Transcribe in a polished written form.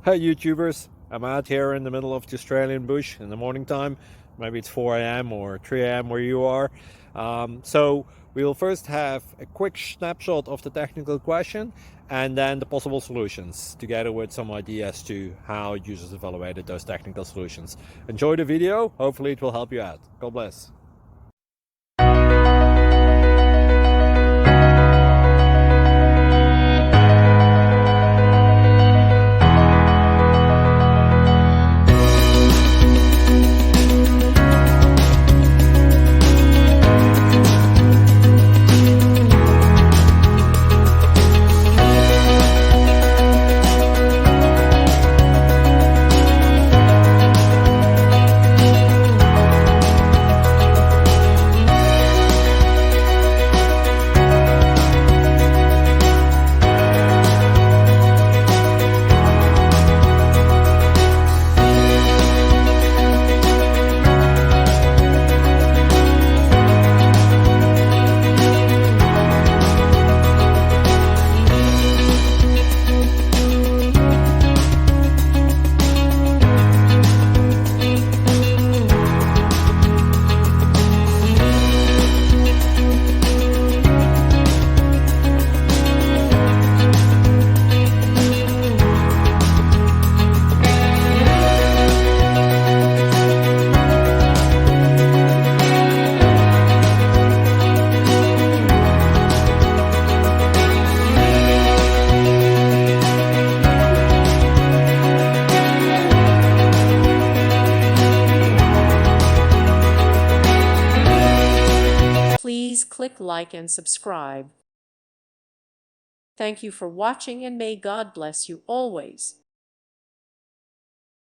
Hey YouTubers, I'm out here in the middle of the Australian bush in the morning time. Maybe it's 4 a.m. or 3 a.m. where you are. So we'll first have a quick snapshot of the technical question and then the possible solutions, together with some ideas to how users evaluated those technical solutions. Enjoy the video, hopefully it will help you out. God bless. Please click like and subscribe. Thank you for watching, and may God bless you always.